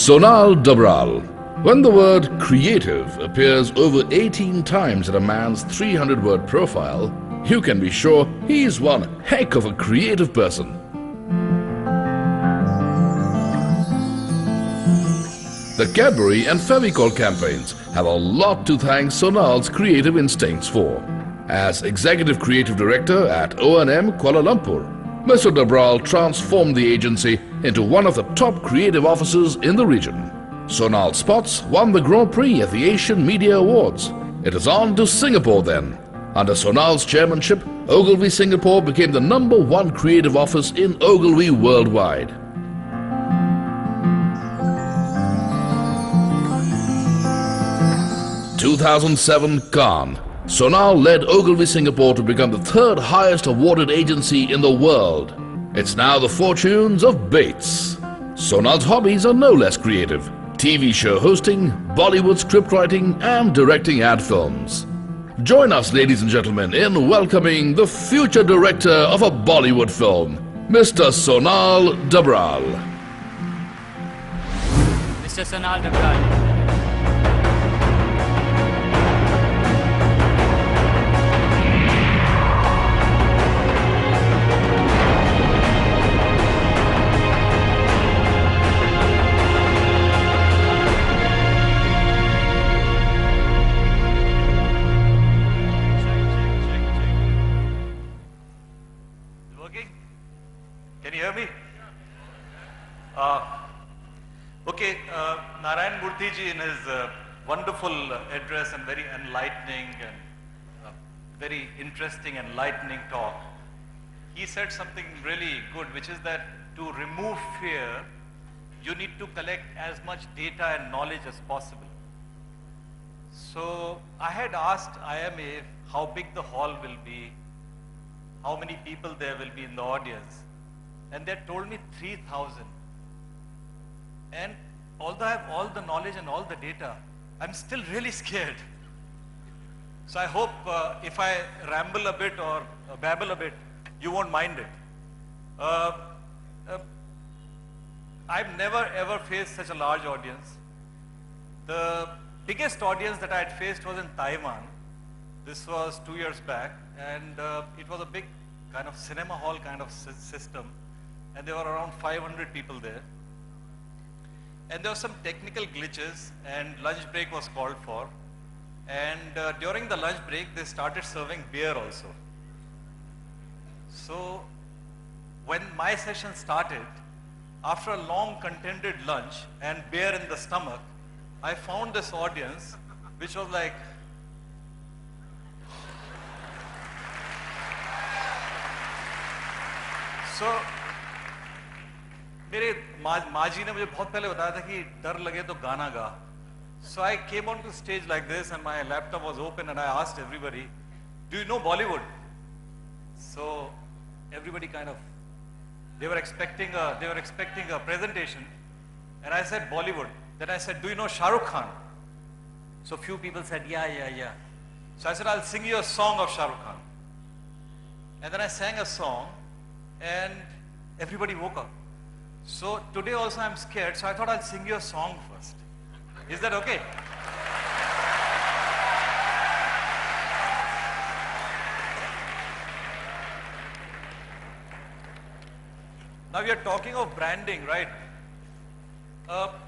Sonal Dabral. When the word creative appears over 18 times in a man's 300-word profile, you can be sure he's one heck of a creative person. The Cadbury and Fevicol campaigns have a lot to thank Sonal's creative instincts for. As Executive Creative Director at O&M Kuala Lumpur, Mr. Dabral transformed the agency into one of the top creative offices in the region. Sonal Spots won the Grand Prix at the Asian Media Awards. It is on to Singapore then. Under Sonal's chairmanship, Ogilvy Singapore became the #1 creative office in Ogilvy worldwide. In 2007 Cannes, Sonal led Ogilvy Singapore to become the 3rd highest awarded agency in the world. It's now the fortunes of Bates. Sonal's hobbies are no less creative. TV show hosting, Bollywood scriptwriting and directing ad films. Join us, ladies and gentlemen, in welcoming the future director of a Bollywood film, Mr. Sonal Dabral. Mr. Sonal Dabral. Can you hear me? Okay, Narayan Murthy ji in his wonderful address and very enlightening and very interesting enlightening talk, he said something really good, which is that to remove fear, you need to collect as much data and knowledge as possible. So I had asked IMA how big the hall will be, how many people there will be in the audience. And they told me 3,000. And although I have all the knowledge and all the data, I'm still really scared. So I hope if I ramble a bit or babble a bit, you won't mind it. I've never ever faced such a large audience. The biggest audience that I had faced was in Taiwan. This was 2 years back, and it was a big kind of cinema hall kind of system. And there were around 500 people there. And there were some technical glitches and lunch break was called for. And during the lunch break, they started serving beer also. So when my session started, after a long contended lunch and beer in the stomach, I found this audience which was like, so मेरे माँ जी ने मुझे बहुत पहले बताया था कि डर लगे तो गाना गा. So I came onto stage like this and my laptop was open and I asked everybody, do you know Bollywood? So everybody kind of, they were expecting a presentation, and I said Bollywood. Then I said, do you know Shah Rukh Khan? So few people said, yeah. So I said, I'll sing you a song of Shah Rukh Khan. And then I sang a song and everybody woke up. So today also I'm scared, so I thought I'll sing you a song first. Is that okay? Now we are talking of branding, right?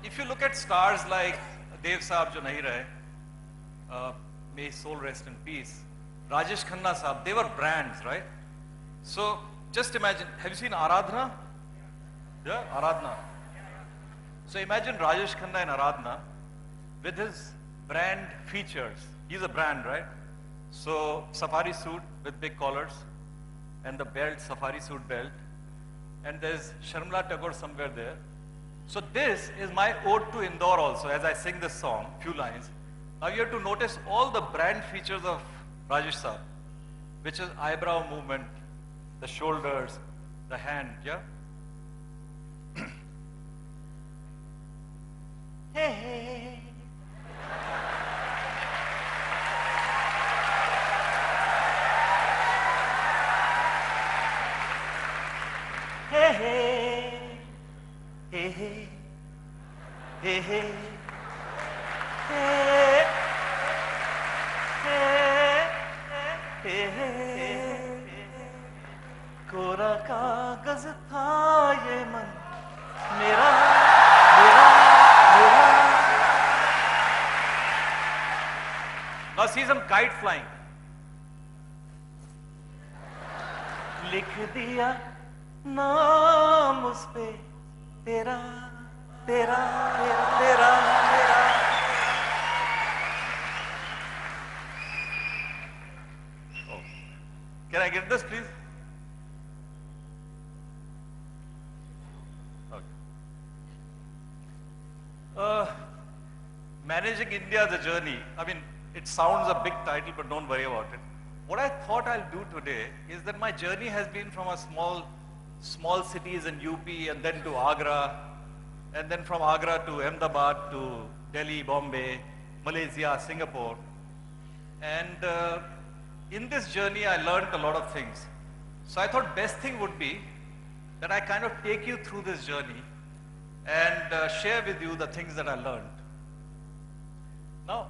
If you look at stars like Dev Saab jo nahi rahe, may his soul rest in peace, Rajesh Khanna Saab, they were brands, right? So just imagine, have you seen Aradhana? Yeah, Aradhana. So imagine Rajesh Khanna in Aradhana with his brand features. He's a brand, right? So safari suit with big collars and the belt, safari suit belt. And there's Sharmila Tagore somewhere there. So this is my ode to Indore also as I sing this song, few lines. Now you have to notice all the brand features of Rajesh Saab, which is eyebrow movement, the shoulders, the hand, yeah? Hey. Hey. Hey, hey, hey, hey, hey, hey, कोरा कागज था ये मन मेरा मेरा मेरा. Now see some kite flying. लिख दिया नाम उस पे तेरा तेरा तेरा तेरा तेरा. Oh. Can I get this please? Okay. Managing India as a journey. I mean, it sounds a big title, but don't worry about it. What I thought I'll do today is that my journey has been from a small cities in UP and then to Agra, and then from Agra to Ahmedabad to Delhi, Bombay, Malaysia, Singapore. And in this journey, I learned a lot of things. So I thought best thing would be that I kind of take you through this journey and share with you the things that I learned. Now,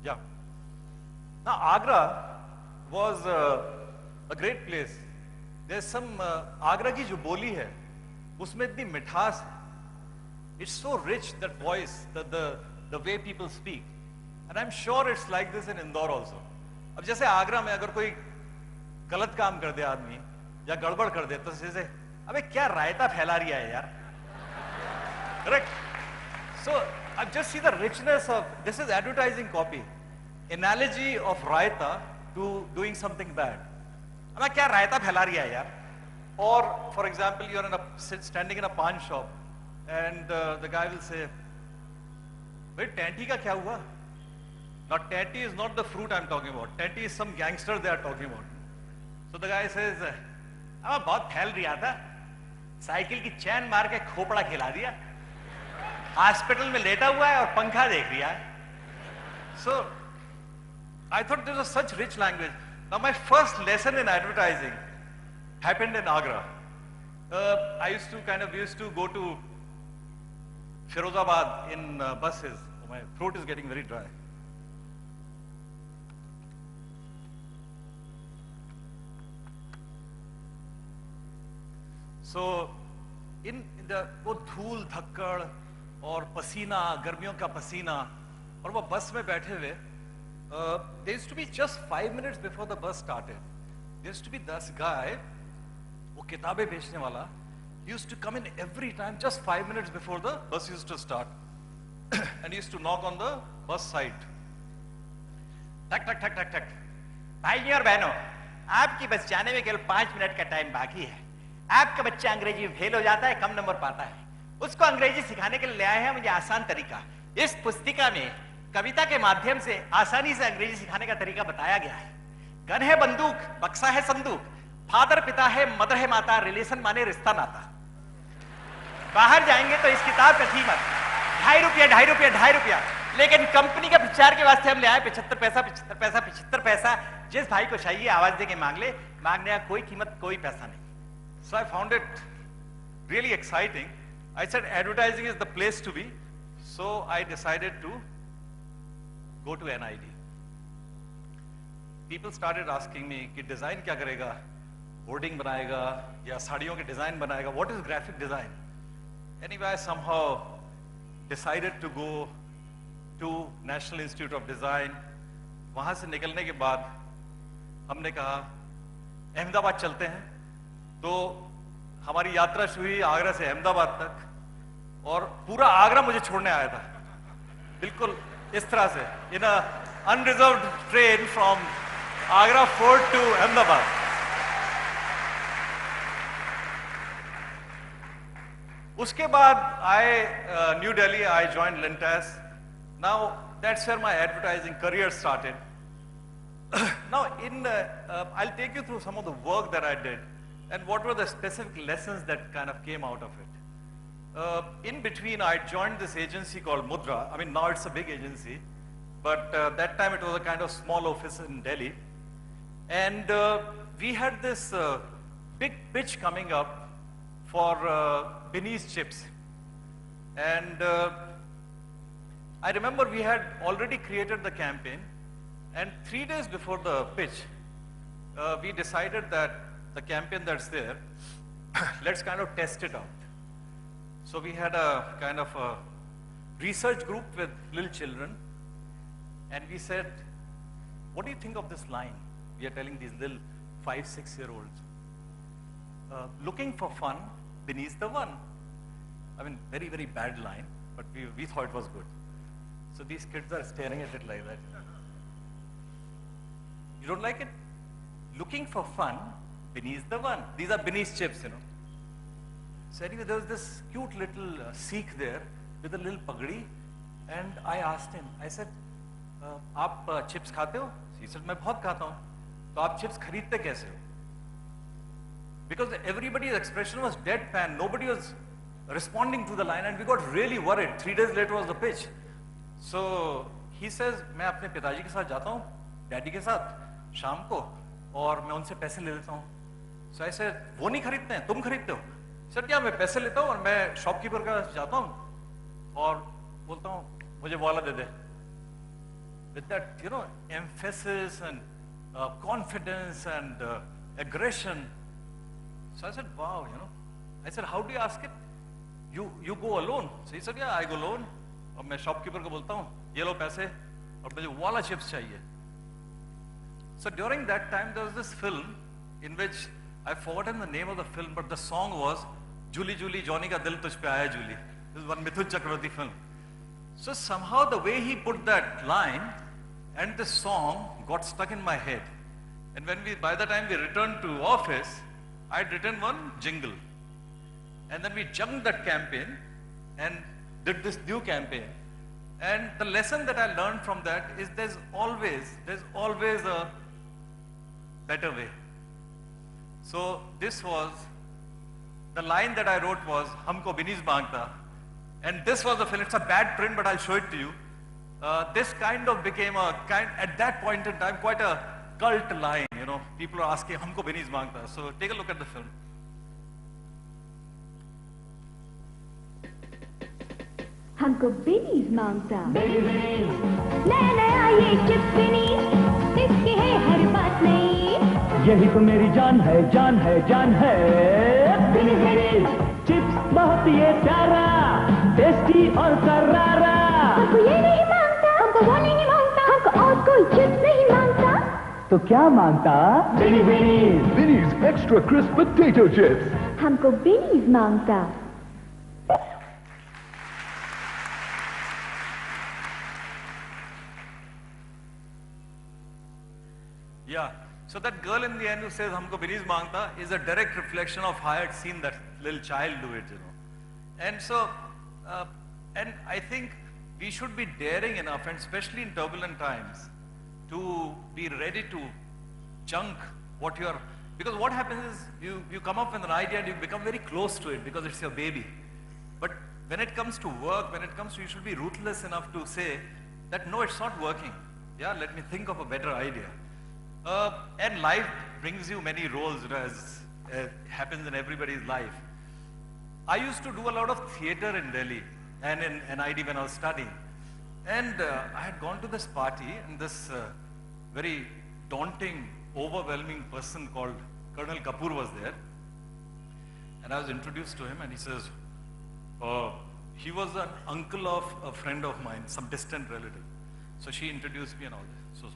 yeah. Now, Agra was a great place. There's some Agra की जो बोली है, उसमें इतनी मिठास है. It's so rich, that voice, the way people speak. And I'm sure it's like this in Indore also. अब जैसे आगरा में अगर कोई गलत काम कर दे आदमी या गड़बड़ कर दे तो जैसे अबे क्या रायता फैला रही है यार. Correct? So I just see the richness of this is advertising copy. Analogy of raita to doing something bad. अबे क्या रायता फैला रही है यार. Or for example, you're standing in a pawn shop and the guy will say, "Wait, tanti का क्या हुआ?" Now tanti is not the fruit I'm talking about. Tanti is some gangster they are talking about. So the guy says, "अब बहुत फैल रहा था. Cycle की चैन मार के खोपड़ा खिला दिया. हॉस्पिटल में लेटा हुआ है और पंखा देख रहा है." So I thought this was such rich language. Now my first lesson in advertising happened in Agra. We used to go to Firozabad in buses. Oh, my throat is getting very dry. So in the वो धूल धक्कड़ और पसीना, गर्मियों का पसीना, और वो बस में बैठे हुए, there used to be just 5 minutes before the bus started, there used to be this guy, वो किताबें बेचने वाला, he used to come in every time just 5 minutes before the bus used to start and he used to knock on the bus side. ठक ठक ठक ठक ठक. भाइयों और बहनों, आपकी बस जाने में केवल 5 मिनट का टाइम बाकी है. आपका बच्चा अंग्रेजी में फेल हो जाता है, कम नंबर पाता है. उसको अंग्रेजी सिखाने के लिए ले आए हैं मुझे आसान तरीका. इस पुस्तिका में कविता के माध्यम से आसानी से अंग्रेजी सिखाने का तरीका बताया गया है. गन है बंदूक, बक्सा है संदूक, फादर पिता है, मदर है माता, रिलेशन माने रिश्ता नाता. बाहर जाएंगे तो इस किताब का कीमत 2.5 रुपया 2.5 रुपया 2.5 रुपया, लेकिन कंपनी का प्रचार के वास्ते हम ले आए 75 पैसा 75 पैसा 75 पैसा. जिस भाई को चाहिए आवाज दे के मांग ले, मांगने का कोई कीमत कोई पैसा नहीं. So I found it really exciting. I said advertising is the place to be. So I decided to go to NID. People started asking me कि design क्या करेगा, boarding बनाएगा या साड़ियों के design बनाएगा, what is graphic design? Anyway, I somehow decided to go to National Institute of Design. वहाँ से निकलने के बाद हमने कहा अहमदाबाद चलते हैं. तो हमारी यात्रा शुरू हुई आगरा से अहमदाबाद तक, और पूरा आगरा मुझे छोड़ने आया था बिल्कुल इस तरह से, in a unreserved train from Agra Fort to Ahmedabad. उसके बाद आए New Delhi, I joined Lintas. Now that's where my advertising career started. Now in I'll take you through some of the work that I did and what were the specific lessons that kind of came out of it. In between, I joined this agency called Mudra. I mean, now it's a big agency, but that time it was a kind of small office in Delhi. And we had this big pitch coming up for Binny's chips. And I remember we had already created the campaign, and 3 days before the pitch, we decided that the campaign that's there, let's kind of test it out. So we had a kind of a research group with little children, and we said, what do you think of this line? We are telling these little 5, 6-year-olds. Looking for fun, Binny's the one. I mean, very, very bad line, but we thought it was good. So these kids are staring at it like that. You don't like it? Looking for fun, Binny's the one. These are Binny's chips, you know. So anyway, there was this cute little Sikh there with a little pagdi, and I asked him, I said, आप chips खाते हो? He said, मैं बहुत खाता हूँ. तो आप chips खरीदते कैसे हो? Because everybody's expression was deadpan, nobody was responding to the line, and we got really worried. 3 days later was the pitch. So he says, मैं अपने पिताजी के साथ जाता हूँ, डैडी के साथ शाम को, और मैं उनसे पैसे ले लेता हूँ. So I said, वो नहीं खरीदते हैं, तुम खरीदते हो? सर क्या मैं पैसे लेता हूँ और मैं शॉपकीपर का जाता हूँ और बोलता हूँ मुझे वो वाला दे दे. With that, you know, emphasis and confidence and aggression. So I said, wow, you know. I said, how do you ask it? You go alone. So he said, yeah, I go alone. और मैं shopkeeper को बोलता हूँ ये लो पैसे और मुझे वाला चिप्स चाहिए. So during that time there was this film in which I've forgotten the name of the film, but the song was Julie Julie Johnny का दिल तुझ पे आया Julie. This is one Mithun Chakravarti film. So somehow the way he put that line and the song got stuck in my head. And when by the time we returned to office, I'd written one jingle. And then we junked that campaign and did this new campaign. And the lesson that I learned from that is there's always a better way. So this was, the line that I wrote was, Humko Binny's Mangta. And this was the film. It's a bad print, but I'll show it to you. This kind of became at that point in time, quite a cult line, you know. People are asking, Humko Binny's Mangta. So take a look at the film. हमको बिनीज मांगता नया ये chips बिनीज इसकी है हर बात नहीं यही तो मेरी जान है जान है जान है बिनीज चिप्स बहुत ये प्यारा टेस्टी और करारा हमको ये नहीं मांगता हमको वो नहीं मांगता हमको और कोई चिप्स नहीं मांगता तो क्या मांगता बिनीज Binny's extra crisp potato chips. हमको बिनीज मांगता. Yeah, so that girl in the end who says humko Binny's mangta is a direct reflection of how I had seen that little child do it, you know. And so, and I think we should be daring enough, and especially in turbulent times, to be ready to junk what you're, because what happens is you come up with an idea and you become very close to it because it's your baby. But when it comes to work, when it comes to, you should be ruthless enough to say that no, it's not working. Yeah, let me think of a better idea. And life brings you many roles, you know, as happens in everybody's life. I used to do a lot of theater in Delhi and in NID when I was studying. And I had gone to this party, and this very daunting, overwhelming person called Colonel Kapoor was there. And I was introduced to him, and he says, he was an uncle of a friend of mine, some distant relative. So she introduced me and all that. So,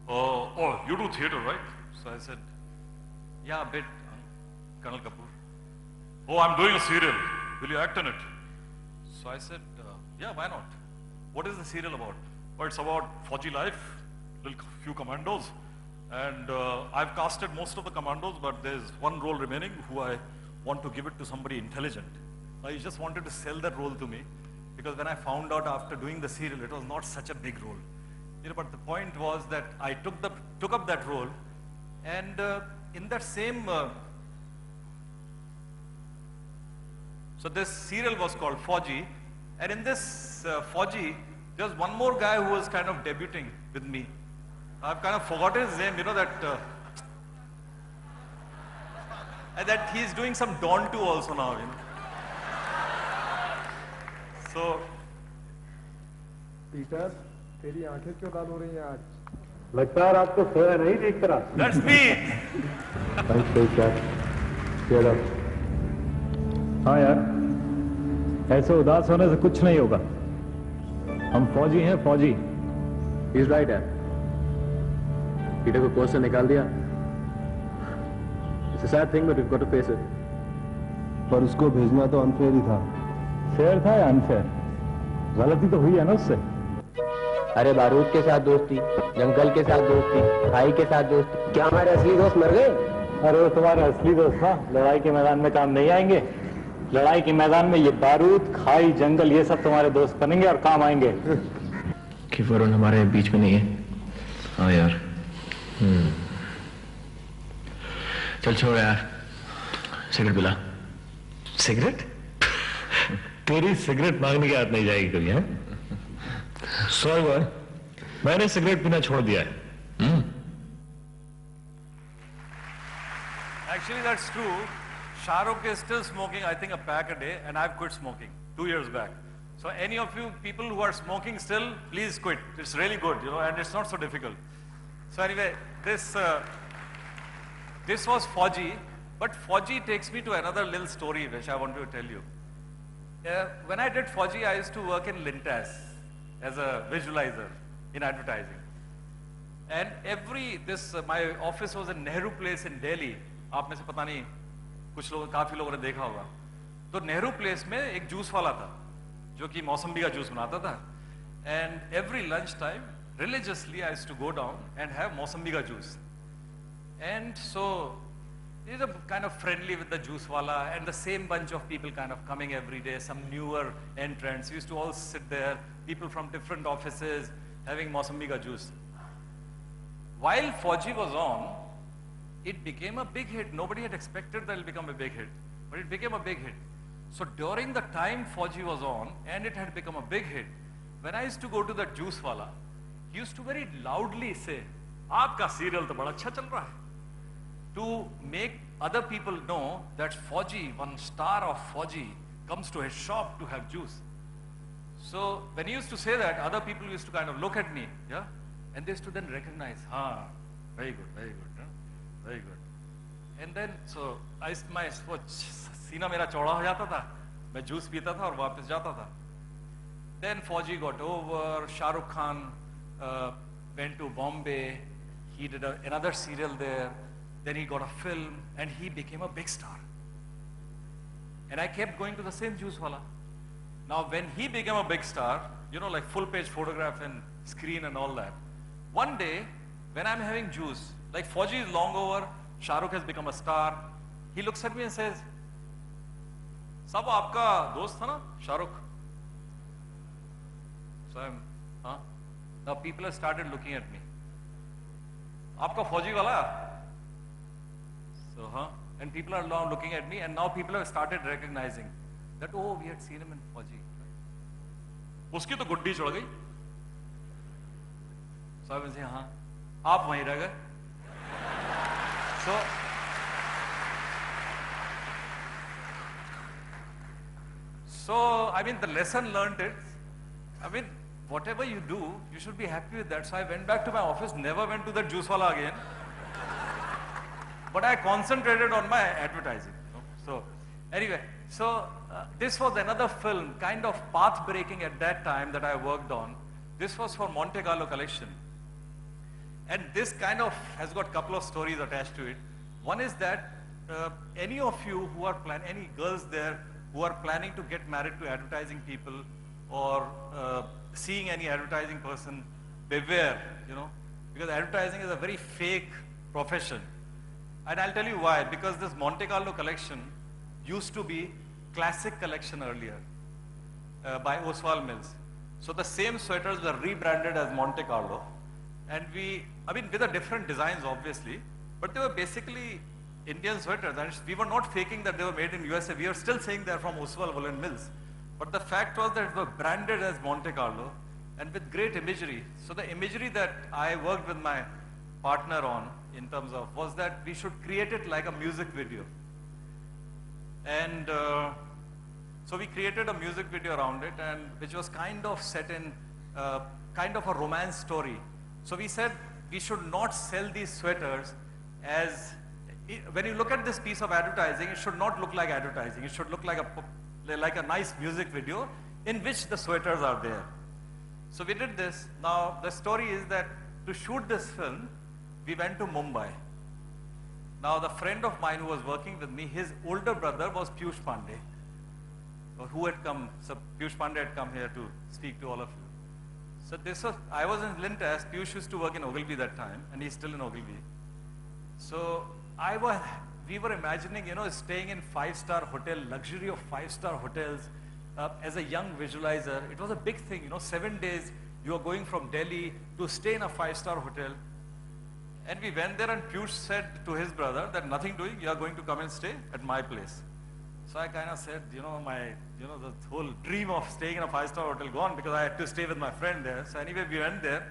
oh, you do theater, right? So I said, yeah, a bit, Colonel Kapoor. Oh, I'm doing a serial. Will you act in it? So I said, yeah, why not? What is the serial about? Oh, it's about Fauji life, little few commandos. And I've casted most of the commandos, but there's one role remaining who I want to give it to somebody intelligent. He just wanted to sell that role to me, because when I found out after doing the serial, it was not such a big role. You know, but the point was that I took up that role, and in that same, so this serial was called Fauji, and in this Fauji, there was one more guy who was kind of debuting with me. I've kind of forgotten his name, you know, that And that he's doing some Dawn 2 also now, you know. So, Peter, तेरी आंखें क्यों लाल हो रही हैं आज? लगता है आपको सोया नहीं ठीक तरह। that's me. हाँ यार, ऐसे उदास होने से कुछ नहीं होगा। हम फौजी हैं, फौजी। He's right, यार। पीटर को कोर्स से निकाल दिया। It's a sad thing, but we've got to face it. पर उसको भेजना तो अनफेयर ही था। फेयर था या अनफेयर? गलती तो हुई है ना उससे। अरे बारूद के साथ दोस्ती, जंगल के साथ दोस्ती, खाई के साथ दोस्ती, क्या हमारे असली दोस्त मर गए? अरे वो तुम्हारे असली दोस्त था, लड़ाई के मैदान में काम नहीं आएंगे। लड़ाई के मैदान में ये बारूद, खाई, जंगल, ये सब तुम्हारे दोस्त बनेंगे और काम आएंगे। कि वरुण हमारे बीच में नहीं है। हाँ यार। चल छोड़ यार, सिगरेट पिला। सिगरेट? तेरी सिगरेट मांगने की आदत नहीं जाएगी कभी, है? सॉरी बॉय, मैंने सिगरेट पीना छोड़ दिया है। Actually, that's true. Shah Rukh is still smoking, I think, a pack a day, and I've quit smoking 2 years back. So any of you people who are smoking still, please quit. It's really good, you know, and it's not so difficult. So anyway, this was Fauji, but Fauji takes me to another little story which I want to tell you. When I did Fauji, I used to work in Lintas as a visualizer in advertising. And my office was in Nehru Place in Delhi. आप में से पता नहीं, कुछ लोग, काफी लोगों ने देखा होगा। तो नेहरू प्लेस में एक जूस वाला था, जो कि मौसम्बी का जूस बनाता था। And every lunch time, religiously, I used to go down and have mausambi ka juice. And so, he's a kind of friendly with the juice wala, and the same bunch of people kind of coming every day, some newer entrants. We used to all sit there, people from different offices, having mausambi ka juice. While Fauji was on, it became a big hit. Nobody had expected that it would become a big hit, but it became a big hit. So during the time Fauji was on, and it had become a big hit, when I used to go to the juice wala, he used to very loudly say, "Aapka serial to bada acha chal raha hai," to make other people know that Fauji, one star of Fauji, comes to his shop to have juice. So when he used to say that, other people used to kind of look at me, yeah, and they used to then recognize, very good, very good, yeah? Very good. And then, so my सीना मेरा चौड़ा हो जाता था, मैं juice पीता था और वापस जाता था. Then Fauji got over, Shah Rukh Khan went to Bombay, he did another serial there, then he got a film and he became a big star. And I kept going to the same juice wala. Now when he became a big star, you know, like full page photograph and screen and all that, one day when I'm having juice, like Fauji is long over, Shah Rukh has become a star, he looks at me and says, "Sab aapka dost tha na, Shah Rukh?" So I'm, huh? Now people have started looking at me. "Aapka Fauji wala?" So, huh? And people are now looking at me, and now people have started recognizing that, oh, we had seen him in Fauji. Uski to guddi chod gayi. So I will say, हाँ, आप वहीं रह गए. So, I mean, the lesson learned is, I mean, whatever you do, you should be happy with that. So I went back to my office, never went to the juice wala again. But I concentrated on my advertising. You know? So, anyway, this was another film, kind of path-breaking at that time that I worked on. This was for Monte Carlo collection. And this kind of has got a couple of stories attached to it. One is that any of you who are any girls there who are planning to get married to advertising people or seeing any advertising person, beware, you know, because advertising is a very fake profession. And I'll tell you why, because this Monte Carlo collection used to be classic collection earlier by Oswald Mills. So the same sweaters were rebranded as Monte Carlo. And I mean, with the different designs, obviously, but they were basically Indian sweaters. And we were not faking that they were made in USA. We are still saying they're from Oswald Woolen Mills. But the fact was that they were branded as Monte Carlo and with great imagery. So the imagery that I worked with my partner on in terms of was that we should create it like a music video. And so we created a music video around it, and which was kind of set in kind of a romance story. So we said we should not sell these sweaters as, when you look at this piece of advertising, it should not look like advertising. It should look like a nice music video in which the sweaters are there. So we did this. Now the story is that to shoot this film, we went to Mumbai. Now the friend of mine who was working with me, his older brother was Piyush Pandey, who had come, so Piyush Pandey had come here to speak to all of you. So this was, I was in Lintas, Piyush used to work in Ogilvy that time, and he's still in Ogilvy. So we were imagining, you know, staying in 5-star hotel, luxury of 5-star hotels. As a young visualizer, it was a big thing, you know, 7 days, you are going from Delhi to stay in a 5-star hotel. And we went there and Piyush said to his brother that nothing doing, you are going to come and stay at my place. So I kind of said, the whole dream of staying in a 5-star hotel gone, because I had to stay with my friend there. So anyway, we went there.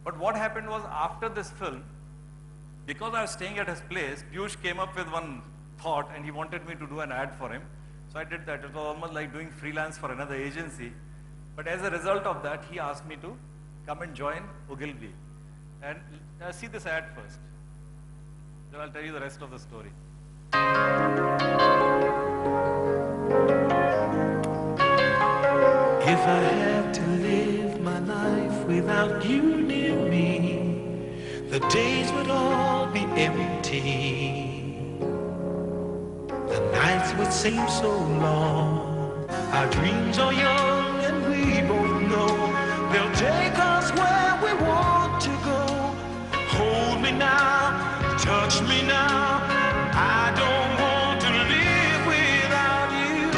But what happened was, after this film, because I was staying at his place, Piyush came up with one thought and he wanted me to do an ad for him. So I did that. It was almost like doing freelance for another agency. But as a result of that, he asked me to come and join Ogilvy. And see this ad first. Then I'll tell you the rest of the story. If I had to live my life without you near me, the days would all be empty. The nights would seem so long. Our dreams are young and we both know they'll take us where we want to go. Hold me now, touch me now. I don't want to live without you.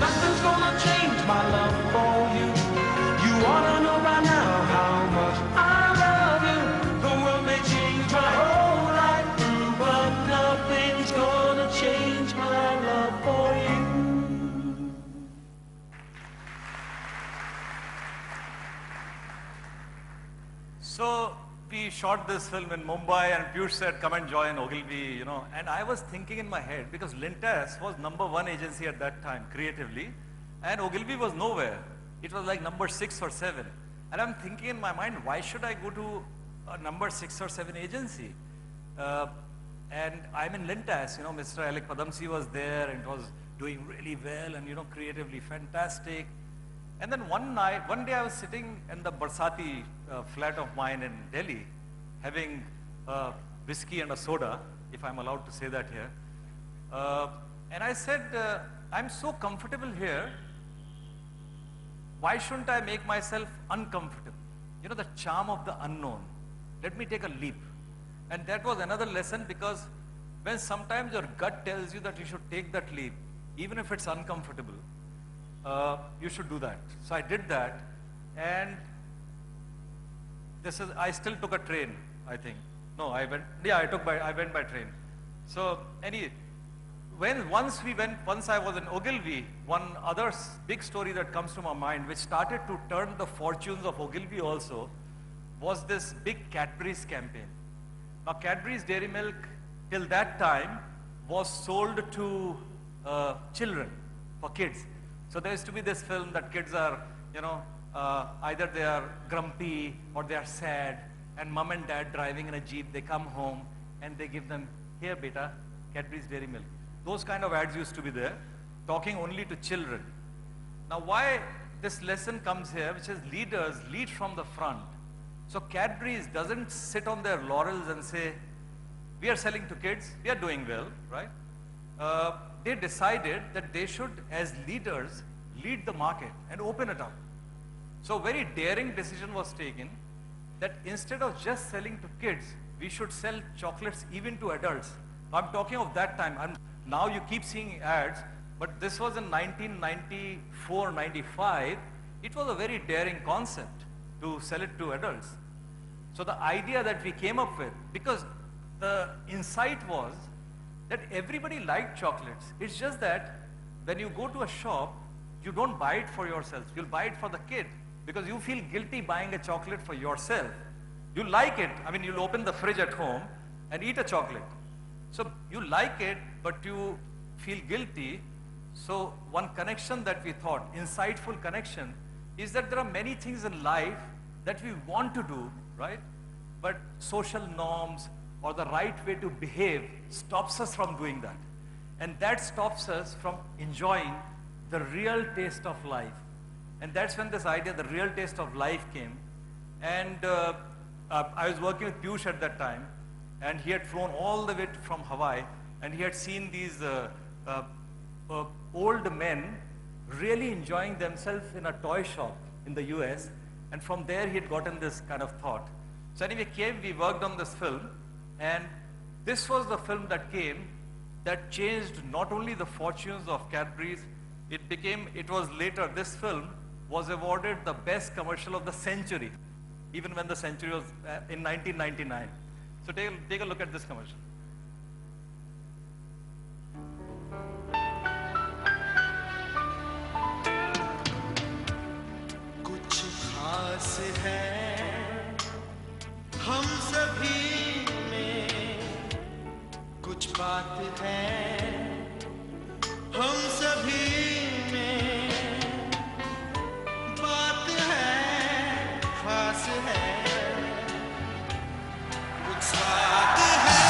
Nothing's gonna change my love for you. You ought to know by now how much I love you. The world may change my whole life through, but nothing's gonna change my love for you. So we shot this film in Mumbai, and Piyush said, come and join Ogilvy, you know. And I was thinking in my head, because Lintas was #1 agency at that time, creatively, and Ogilvy was nowhere. It was like number 6 or 7. And I'm thinking in my mind, why should I go to a number 6 or 7 agency? And I'm in Lintas, you know, Mr. Alec Padamsee was there, and it was doing really well, and, you know, creatively fantastic. And then one day I was sitting in the Barsati flat of mine in Delhi, having whiskey and a soda, if I'm allowed to say that here. And I said, I'm so comfortable here, why shouldn't I make myself uncomfortable? You know, the charm of the unknown. Let me take a leap. And that was another lesson, because when sometimes your gut tells you that you should take that leap, even if it's uncomfortable, you should do that. So I did that, and I still took a train, I think. No, I went by train. So anyway, once I was in Ogilvy, one other big story that comes to my mind, which started to turn the fortunes of Ogilvy also, was this big Cadbury's campaign. Now Cadbury's Dairy Milk, till that time, was sold to children, for kids. So there used to be this film that kids are, you know, either they are grumpy or they are sad, and mom and dad driving in a jeep, they come home and they give them, here beta, Cadbury's Dairy Milk. Those kind of ads used to be there, talking only to children. Now why this lesson comes here, which is leaders lead from the front. So Cadbury's doesn't sit on their laurels and say, we are selling to kids, we are doing well, right? They decided that they should, as leaders, lead the market and open it up. So a very daring decision was taken that instead of just selling to kids, we should sell chocolates even to adults. I'm talking of that time. Now you keep seeing ads, but this was in 1994, 95. It was a very daring concept to sell it to adults. So the idea that we came up with, because the insight was that everybody liked chocolates. It's just that when you go to a shop, you don't buy it for yourself. You'll buy it for the kid, because you feel guilty buying a chocolate for yourself. You like it. I mean, you'll open the fridge at home and eat a chocolate. So you like it, but you feel guilty. So one connection that we thought, insightful connection, is that there are many things in life that we want to do, right? But social norms or the right way to behave stops us from doing that. And that stops us from enjoying the real taste of life. And that's when this idea, the real taste of life, came. And I was working with Piyush at that time, and he had flown all the way from Hawaii, and he had seen these old men really enjoying themselves in a toy shop in the US, and from there he had gotten this kind of thought. So anyway, we worked on this film, and this was the film that came that changed not only the fortunes of Cadbury's, it was later, this film was awarded the best commercial of the century, even when the century was in 1999. So take a look at this commercial. कुछ खास है हम सभी में, कुछ बात है हम सभी में, बात है खास है, कुछ स्वाद है,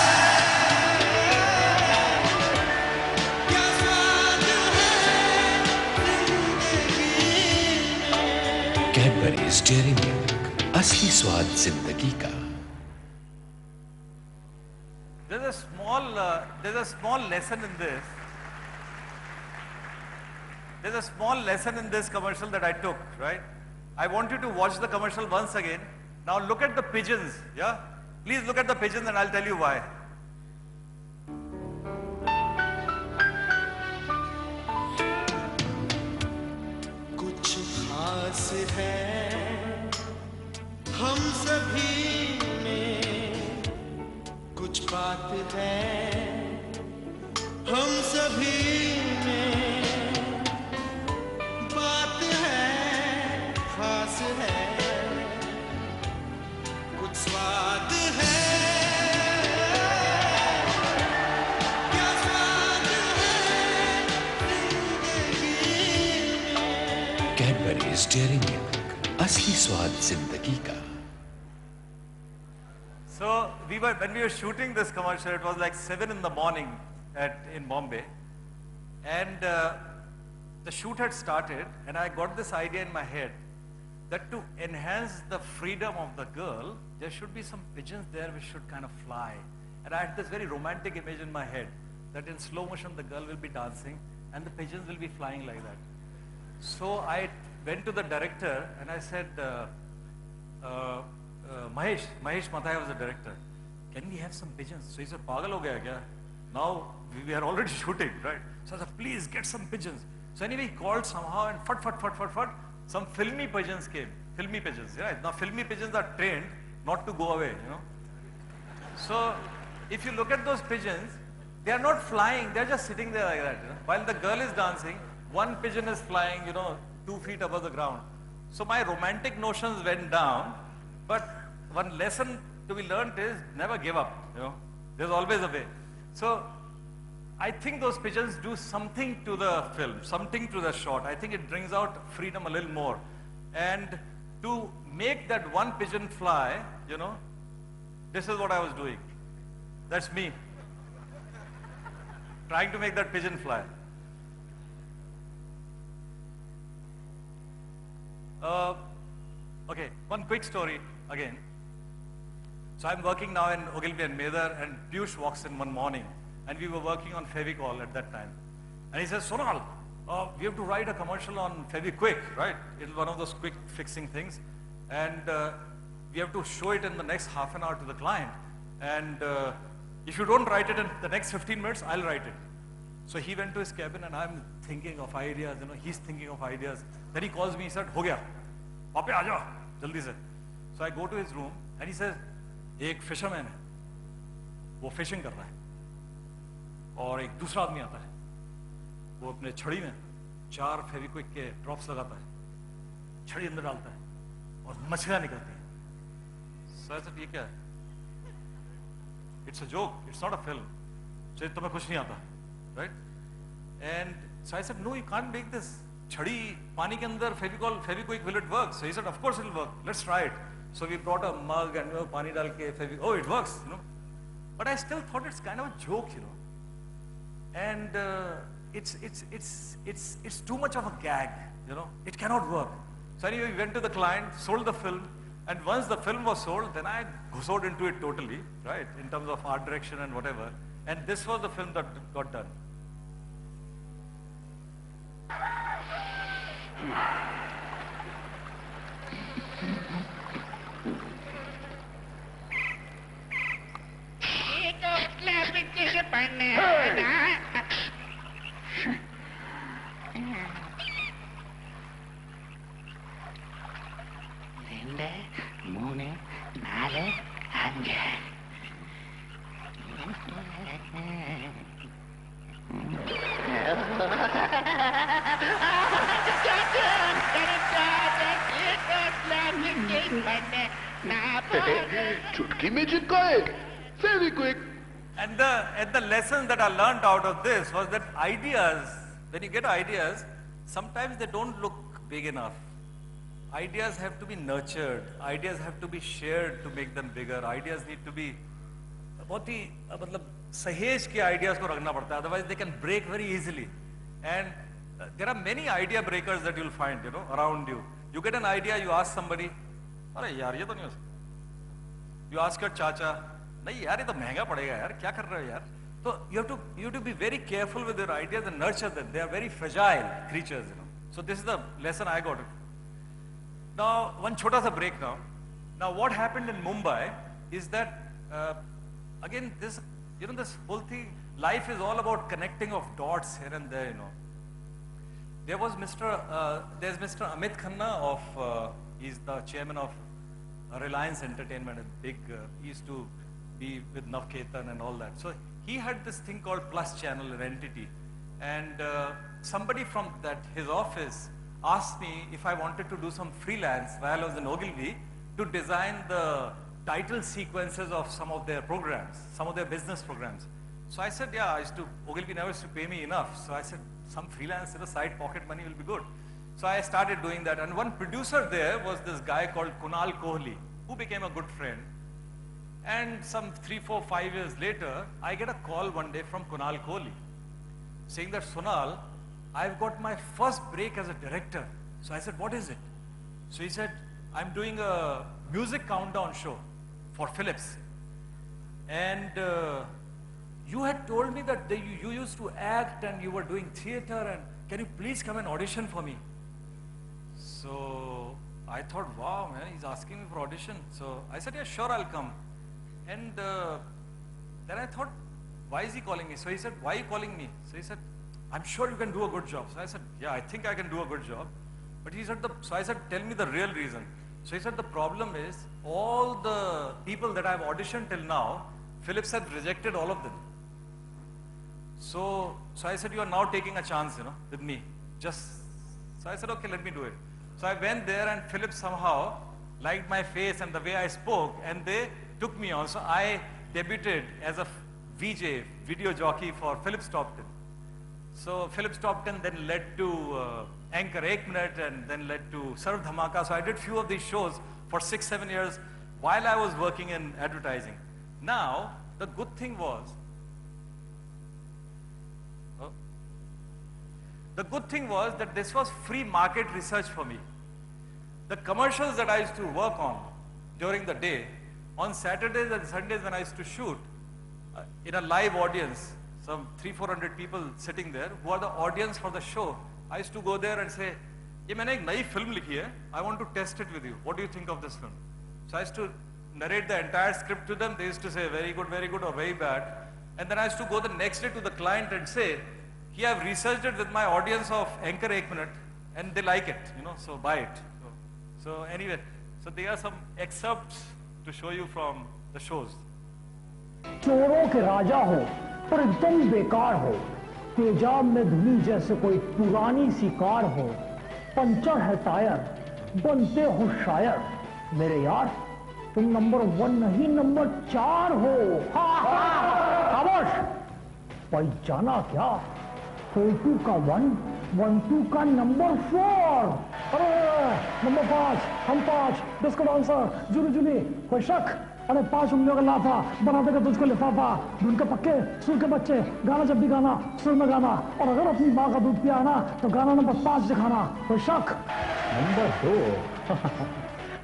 क्या स्वाद है जिंदगी में। कैडबरीज डेयरी मिल्क, असली स्वाद जिंदगी का। There's a small lesson in this. There's a small lesson in this commercial that I took, right? I want you to watch the commercial once again. Now look at the pigeons, yeah? Please look at the pigeons and I'll tell you why. कुछ खास है हम सभी में, कुछ बात है हम सभी में, बात है खास है, कुछ स्वाद है, क्या स्वाद है जिंदगी में। कैडबरीज डेयरी मिल्क, असली स्वाद जिंदगी का। So when we were shooting this commercial, it was like 7 in the morning in Bombay, and the shoot had started, and I got this idea in my head that to enhance the freedom of the girl, there should be some pigeons there which should kind of fly. And I had this very romantic image in my head that in slow motion the girl will be dancing and the pigeons will be flying like that. So I went to the director and I said, Mahesh Mathai was the director. Can we have some pigeons? So he said, Pagal ho gaya kya? Now we are already shooting, right? So I said, please get some pigeons. So anyway, he called somehow and fut, some filmy pigeons came. Filmy pigeons, right? Now filmy pigeons are trained not to go away, you know. So if you look at those pigeons, they are not flying, they're just sitting there like that. You know? While the girl is dancing, one pigeon is flying, 2 feet above the ground. So my romantic notions went down, but one lesson to be learned is never give up, There's always a way. So I think those pigeons do something to the film, something to the shot. I think it brings out freedom a little more. And to make that one pigeon fly, this is what I was doing. That's me. Trying to make that pigeon fly. Okay, one quick story again. So I'm working now in Ogilvy and Mather, and Piyush walks in one morning, and we were working on Fevicol at that time. And he says, Sonal, we have to write a commercial on Fevikwik, right? It's one of those quick fixing things. And we have to show it in the next half an hour to the client. And if you don't write it in the next 15 minutes, I'll write it. So he went to his cabin, and I'm thinking of ideas, he's thinking of ideas. Then he calls me, he said, ho gaya, pape aaja, jaldi se. So I go to his room, and he says, एक fisherman है, वो fishing कर रहा है, और एक दूसरा आदमी आता है, वो अपने छड़ी में 4 फेविक्विक के ड्रॉप्स लगाता है, छड़ी अंदर डालता है और मछलियां निकलती हैं. सर सर ये क्या है? It's a joke, it's not a film. तुम्हें कुछ नहीं आता, right? And so I said, no, you can't make this. Chhadi, pani ke andar, Fevikwik, will it work? So he said, of course it will work. Let's try it. So we brought a mug and pani dal ke Fevikwik. Oh, it works, But I still thought it's kind of a joke, And it's too much of a gag, It cannot work. So anyway, we went to the client, sold the film, and once the film was sold, then I got into it totally, right? In terms of art direction and whatever. And this was the film that got done. चुटकी में चिपकाए Fevikwik. And the lesson that I learned out of this was that ideas, when you get ideas, sometimes they don't look big enough. Ideas have to be nurtured. Ideas have to be shared to make them bigger. Ideas need to be बहुत ही मतलब सहेज के ideas को रखना पड़ता है. Otherwise they can break very easily. And there are many idea breakers that you'll find, around you. You get an idea, you ask somebody, अरे यार ये तो नहीं हो सकता. You ask your chacha, नहीं यार ये तो महंगा पड़ेगा यार, क्या कर रहे हो यार? So you have to be very careful with your ideas and nurture them. They are very fragile creatures, So this is the lesson I got. Now one chota sa break now. Now what happened in Mumbai is that again this this whole thing, life is all about connecting of dots here and there, There was there's Mr. Amit Khanna of he's the chairman of Reliance Entertainment, a big, he used to be with Navketan and all that. So he had this thing called Plus Channel, an entity. And somebody from his office asked me if I wanted to do some freelance while I was in Ogilvy to design the title sequences of some of their programs, some of their business programs. So I said, yeah, Ogilvy never used to pay me enough. So I said, some freelance, side pocket money will be good. So I started doing that, and one producer there was this guy called Kunal Kohli, who became a good friend. And some 3, 4, 5 years later, I get a call one day from Kunal Kohli, saying that, Sonal, I've got my first break as a director. So I said, what is it? So he said, I'm doing a music countdown show for Philips. And you had told me that you used to act and you were doing theater, and can you please come and audition for me? So I thought, wow, man, he's asking me for audition. So I said, yeah, sure, I'll come. And then I thought, why is he calling me? So he said, why are you calling me? So he said, I'm sure you can do a good job. So I said, yeah, I think I can do a good job. But he said, so I said, tell me the real reason. So he said, the problem is all the people that I've auditioned till now, Philips had rejected all of them. So I said, you are now taking a chance, with me. So I said, okay, let me do it. So I went there, and Philips somehow liked my face and the way I spoke, and they took me on. So I debuted as a VJ, video jockey for Philips Top 10. So Philips Top 10 then led to Anchor 1 Minute, and then led to Sarv Dhamaka. So I did few of these shows for 6, 7 years while I was working in advertising. Now, the good thing was, that this was free market research for me. The commercials that I used to work on during the day, on Saturdays and Sundays when I used to shoot, in a live audience, some 300-400 people sitting there, who are the audience for the show, I used to go there and say, "Ye maine ek nayi film likhi hai, I want to test it with you. What do you think of this film?" So I used to narrate the entire script to them. They used to say, very good, or very bad. And then I used to go the next day to the client and say, here I've researched it with my audience of Anchor 1 Minute, and they like it, so buy it. So anyway, so there are some excerpts to show you from the shows. चोरों के राजा हो पर एकदम बेकार हो, तेजाब में धुनी जैसे कोई पुरानी सी कार हो, पंचर है टायर, बनते हो शायर, मेरे यार तुम नंबर 1 नहीं नंबर 4 हो। खामोश, भाई जाना क्या, 42 का 1, 12 का नंबर 4। अरे नंबर 5, हम 5, डिस्को डांसर, जुली जुली, कोई शक? अरे 5 उंगलियों का लाफा बना देगा तुझको लिफाफा, ढूंढ के पक्के सुर के बच्चे, गाना जब भी गाना सुर में गाना, और अगर अपनी माँ का दूध पिया ना तो गाना नंबर 5 दिखाना, कोई शक? नंबर 2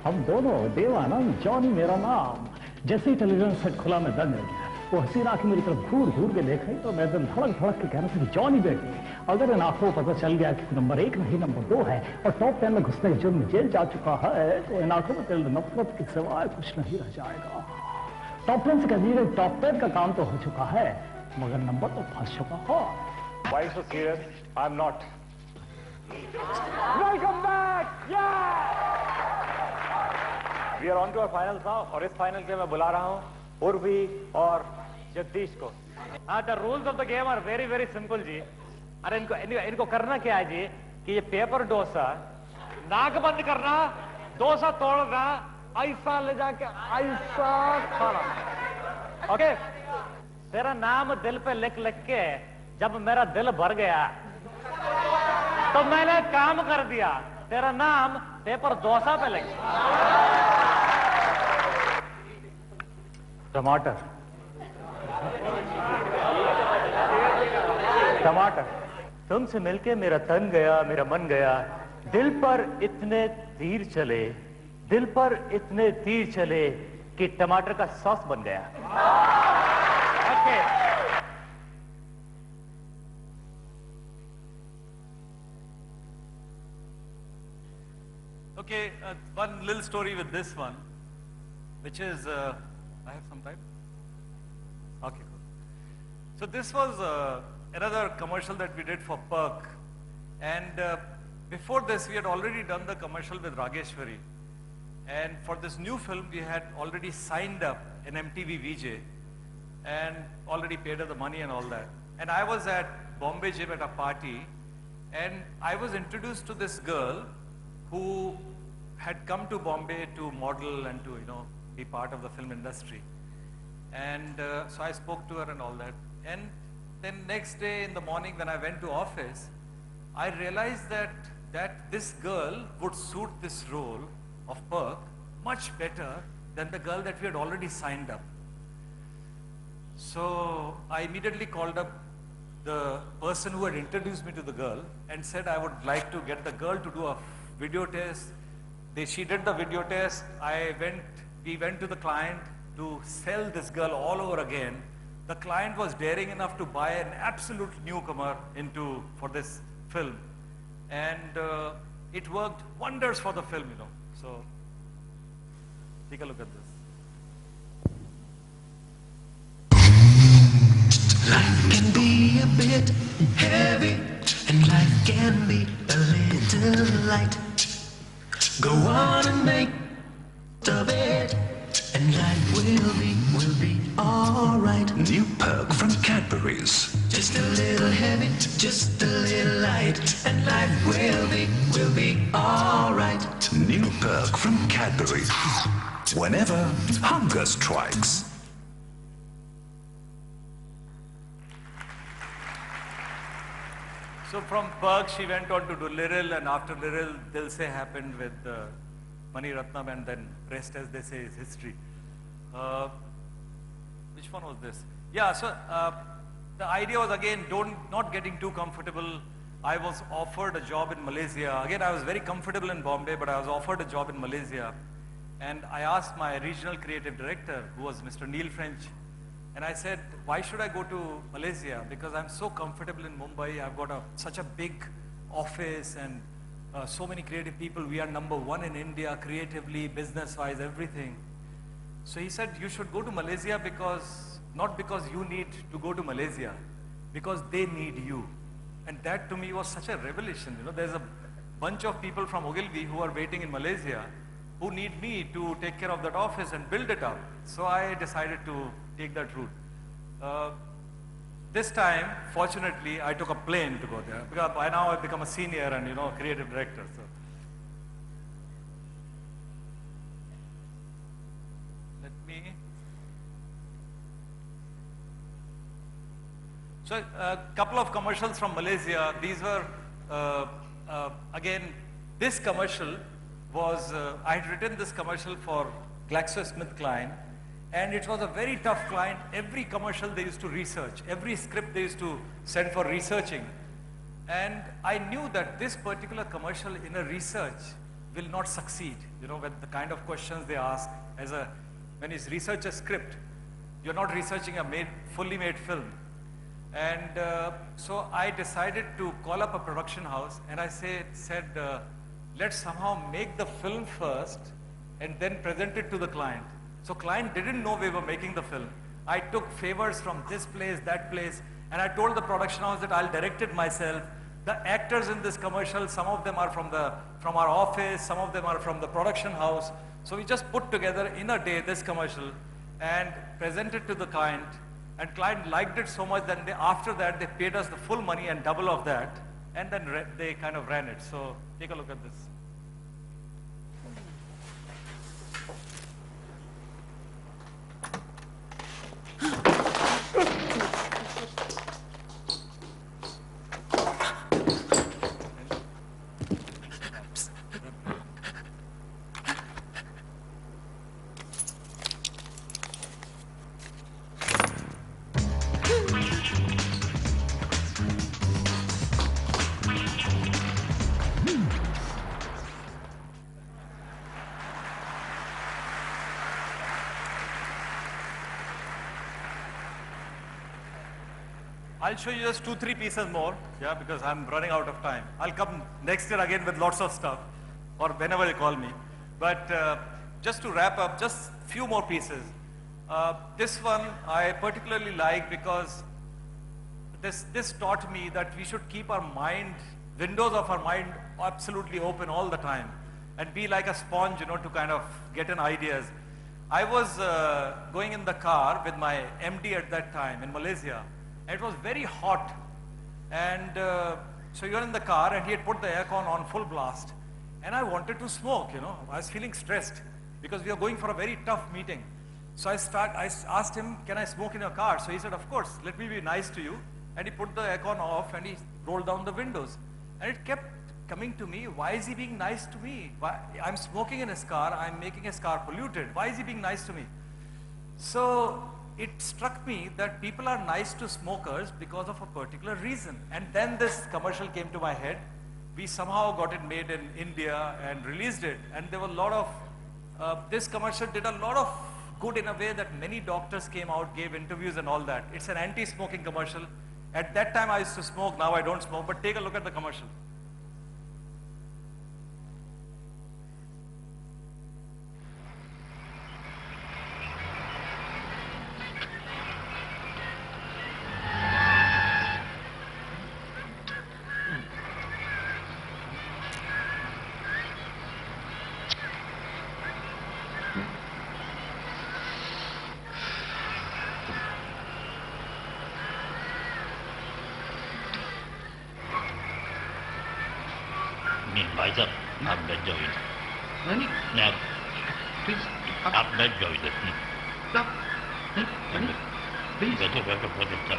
हम दोनों देवानंद, जॉनी मेरा नाम। जैसे ही टेलीविजन सेट खुला मैं दंग रह गया। वो हसीना की मेरी तरफ घूर घूर के देख रही तो मैं एकदम धड़क धड़क के कह रहा था कि जॉनी बेटी, अगर इन आंखों को पता चल गया कि नंबर 1 नहीं नंबर 2 है और टॉप 10 में घुसने के जुर्म में जेल जा चुका है, तो इन आंखों में तेरे नफरत के सिवाय कुछ नहीं रह जाएगा। टॉप 10 से कह दीजिए टॉप 10 का काम तो हो चुका है, मगर नंबर तो फंस चुका है। Why so serious? I'm not. Welcome back. We are on to our finals now, और इस फाइनल के मैं बुला रहा हूँ उर्वी और जगदीश को। हाँ, the rules of the game are very very simple जी। अरे इनको करना क्या है जी कि ये पेपर डोसा नाक बंद करना, डोसा तोड़ना, ऐसा ले जाके ऐसा खाना। ओके, तेरा नाम दिल पे लिख लिख के जब मेरा दिल भर गया तो मैंने काम कर दिया, तेरा नाम पेपर डोसा पे लिख। टमाटर टमाटर, तुमसे मिलके मेरा तन गया, मेरा मन गया, दिल पर इतने तीर चले, दिल पर इतने तीर चले कि टमाटर का सॉस बन गया। Okay, Okay, one little story with this one, which is, I have some time? Okay, cool. So this was another commercial that we did for Perk. And before this, we had already done the commercial with Rageshwari. And for this new film, we had already signed up an MTV VJ and already paid her the money and all that. And I was at Bombay Gym at a party, and I was introduced to this girl who had come to Bombay to model and to, be part of the film industry. And so I spoke to her and all that. And then next day in the morning when I went to office, I realized that this girl would suit this role of Perk much better than the girl that we had already signed up. So I immediately called up the person who had introduced me to the girl and said I would like to get the girl to do a video test. She did the video test. We went to the client to sell this girl all over again. The client was daring enough to buy an absolute newcomer for this film. And it worked wonders for the film, So, take a look at this. Life can be a bit heavy, and life can be a little light. Go on and make of it, and life will be alright. New Perk from Cadbury's. Just a little heavy, just a little light, and life will be alright. New Perk from Cadbury. Whenever hunger strikes. So from Perk, she went on to do Liril, and after Liril, Dil Se happened with Mani Ratnam, and then rest, as they say, is history. Which one was this? Yeah, so the idea was, again, not getting too comfortable. I was offered a job in Malaysia. Again, I was very comfortable in Bombay, but I was offered a job in Malaysia. And I asked my regional creative director, who was Mr. Neil French, and I said, why should I go to Malaysia? Because I'm so comfortable in Mumbai. I've got such a big office and so many creative people. We are #1 in India, creatively, business-wise, everything. So he said, you should go to Malaysia not because you need to go to Malaysia, because they need you. And that to me was such a revelation. There's a bunch of people from Ogilvy who are waiting in Malaysia who need me to take care of that office and build it up. So I decided to take that route. This time, fortunately, I took a plane to go there, because by now I've become a senior and, creative director. So let me. So a couple of commercials from Malaysia. These were, again, this commercial was, I had written this commercial for GlaxoSmithKline, and it was a very tough client. Every commercial they used to research, every script they used to send for researching. And I knew that this particular commercial in a research will not succeed, you know, with the kind of questions they ask. When you research a script, you're not researching a fully made film. And so I decided to call up a production house, and I said, let's somehow make the film first and then present it to the client. So client didn't know we were making the film. I took favors from this place, that place, and I told the production house that I'll direct it myself. The actors in this commercial, some of them are from our office, some of them are from the production house. So we just put together in a day this commercial and presented to the client. And client liked it so much that after that they paid us the full money and double of that, and then they kind of ran it. So take a look at this. I'll show you just 2-3 pieces more, yeah, because I'm running out of time. I'll come next year again with lots of stuff, or whenever you call me. But just to wrap up, just few more pieces. This one I particularly like because this taught me that we should keep our mind, windows of our mind absolutely open all the time, and be like a sponge, you know, to kind of get in ideas. I was going in the car with my MD at that time in Malaysia. It was very hot, and so you're in the car, and he had put the aircon on full blast, and I wanted to smoke, you know. I was feeling stressed because we were going for a very tough meeting. So I asked him, can I smoke in your car? So he said, of course, let me be nice to you. And he put the aircon off, and he rolled down the windows. And it kept coming to me, why is he being nice to me? I'm smoking in his car, I'm making his car polluted. Why is he being nice to me? So it struck me that people are nice to smokers because of a particular reason. And then this commercial came to my head. We somehow got it made in India and released it. And there were a lot of, this commercial did a lot of good in a way that many doctors came out, gave interviews and all that. It's an anti-smoking commercial. At that time I used to smoke, now I don't smoke, but take a look at the commercial. भाई साहब आप बैठ जाओ इधर नहीं please आप बैठ जाओ इधर बैठो बैठो बहुत अच्छा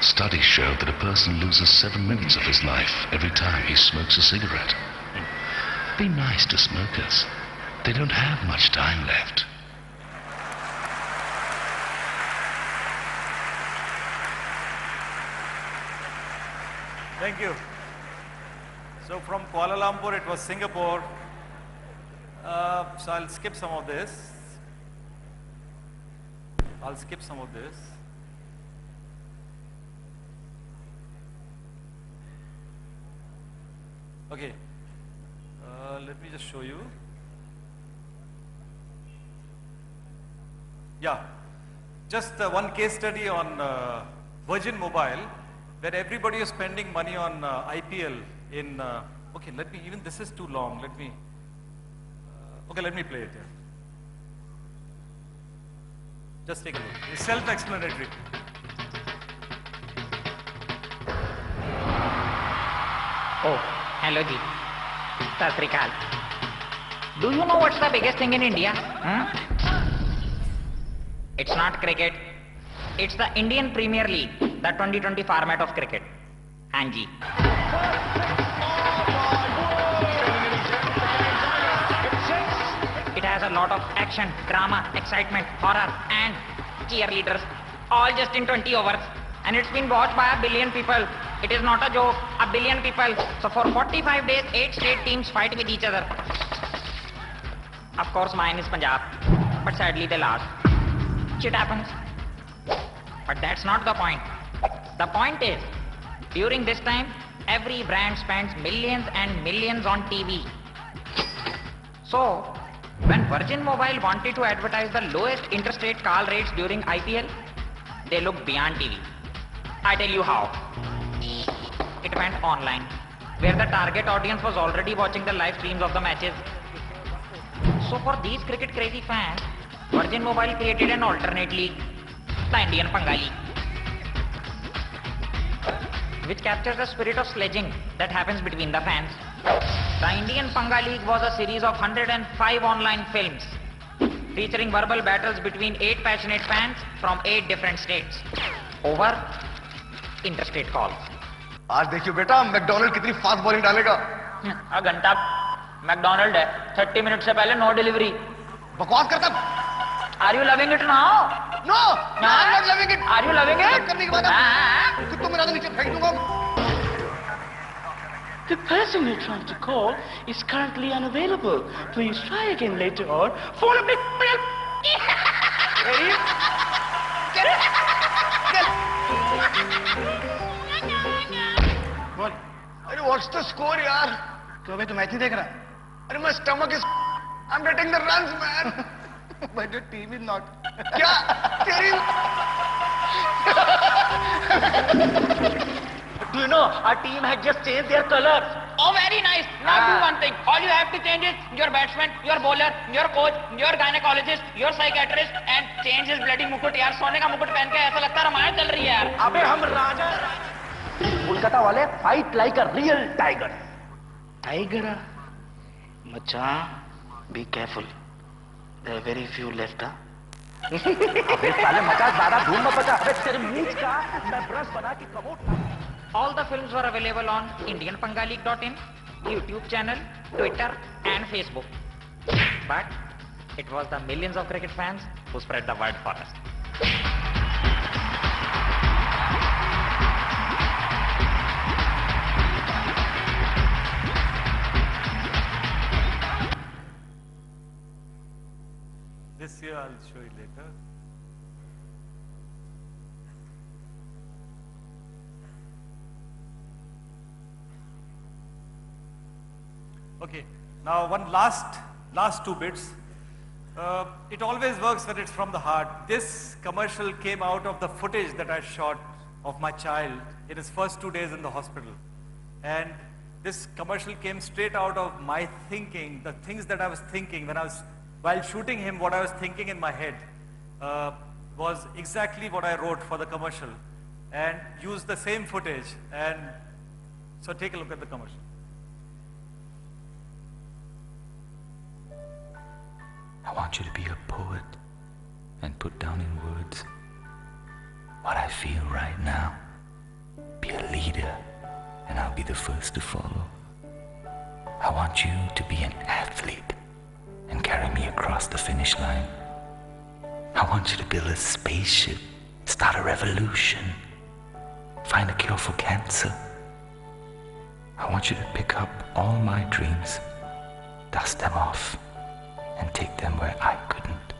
Studies show that a person loses 7 minutes of his life every time he smokes a cigarette. Be nice to smokers. They don't have much time left. Thank you. So from Kuala Lumpur, it was Singapore. So I'll skip some of this. Okay. Let me just show you. Yeah. Just one case study on Virgin Mobile, where everybody is spending money on IPL in, okay, let me, even this is too long, let me play it here. Just take a look, it's self-explanatory. Oh, hello Ji, Sat Sri Akal. Do you know what's the biggest thing in India? It's not cricket, it's the Indian Premier League. the 2020 format of cricket. Hanji. It has a lot of action, drama, excitement, horror, and cheerleaders, all just in 20 overs. And it's been watched by 1 billion people. It is not a joke, 1 billion people. So for 45 days, 8 state teams fight with each other. Of course, mine is Punjab, but sadly they lost. Shit happens. But that's not the point. The point is, during this time, every brand spends millions and millions on TV. So, when Virgin Mobile wanted to advertise the lowest interstate call rates during IPL, they looked beyond TV. I tell you how. It went online, where the target audience was already watching the live streams of the matches. So for these cricket crazy fans, Virgin Mobile created an alternate league, the Indian Panga League, which captures the spirit of sledging that happens between the fans. The Indian Panga League was a series of 105 online films featuring verbal battles between 8 passionate fans from 8 different states over interstate calls. आज देखियो बेटा McDonald कितनी fast bowling डालेगा। घंटा McDonald है, 30 minute से पहले no delivery. बकवास करता। Are you loving it now? No, I'm not loving it. Are you loving it? करने के बाद कुत्तों में नीचे फेंक दूंगा। The person you're trying to call is currently unavailable. Please try again later on. Phone up. बोल। अरे what's the score यार? क्यों भाई तू मैच नहीं देख रहा? अरे my stomach is. I'm getting the runs man. But your team is not. क्या? तेरी. Do you know, our team had just changed their colors. Oh, very nice. Now do one thing. All you have to change is your batsman, your bowler, your coach, your gynecologist, your psychiatrist, and change his bloody mukut. यार सोने का मुकुट पहन के ऐसा लगता है रामायण चल रही है यार. अबे हम राजा. कोलकाता वाले fight like a real tiger. Tiger? मचा, be careful. There are very few left, huh? अबे साले मचा ज़्यादा धूम मत बचा. अबे तेरे मूंछ का मैं ब्रश बना के commode. All the films were available on IndianPangaleague.in, YouTube channel, Twitter, and Facebook. But it was the millions of cricket fans who spread the word for us. This year I'll show you later. Okay, now one last 2 bits. It always works when it's from the heart. This commercial came out of the footage that I shot of my child in his first 2 days in the hospital. And this commercial came straight out of my thinking, the things that I was thinking while shooting him, what I was thinking in my head was exactly what I wrote for the commercial and used the same footage. And so take a look at the commercial. I want you to be a poet and put down in words what I feel right now. Be a leader and I'll be the first to follow. I want you to be an athlete and carry me across the finish line. I want you to build a spaceship, start a revolution, find a cure for cancer. I want you to pick up all my dreams, dust them off, and take them where I couldn't.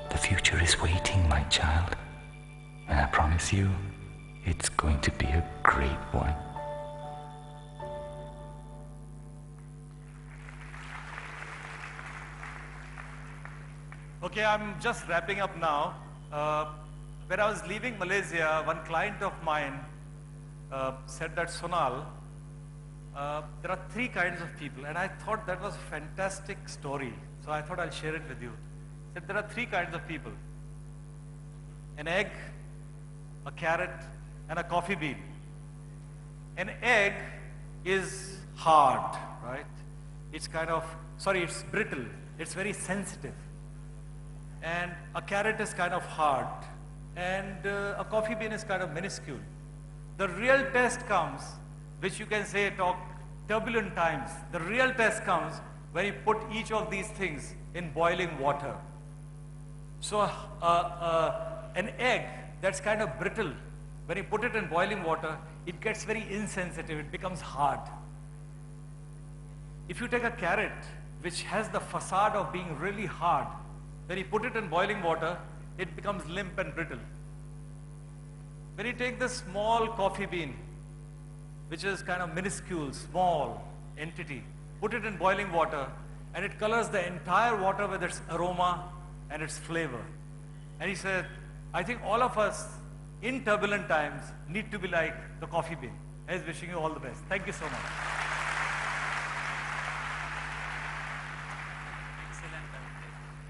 The future is waiting, my child, and I promise you, it's going to be a great one. Okay, I'm just wrapping up now. When I was leaving Malaysia, one client of mine said that, Sonal, there are 3 kinds of people, and I thought that was a fantastic story, so I thought I'll share it with you. He said there are 3 kinds of people: an egg, a carrot, and a coffee bean. An egg is hard, right? It's it's brittle, it's very sensitive. And a carrot is kind of hard, and a coffee bean is kind of minuscule. The real test comes, which you can say talk turbulent times. The real test comes when you put each of these things in boiling water. So an egg that's kind of brittle, when you put it in boiling water, it gets very insensitive, it becomes hard. If you take a carrot, which has the facade of being really hard, when you put it in boiling water, it becomes limp and brittle. When you take this small coffee bean, which is kind of minuscule, small entity, put it in boiling water, and it colors the entire water with its aroma and its flavor. And he said, I think all of us in turbulent times need to be like the coffee bean. I was wishing you all the best. Thank you so much.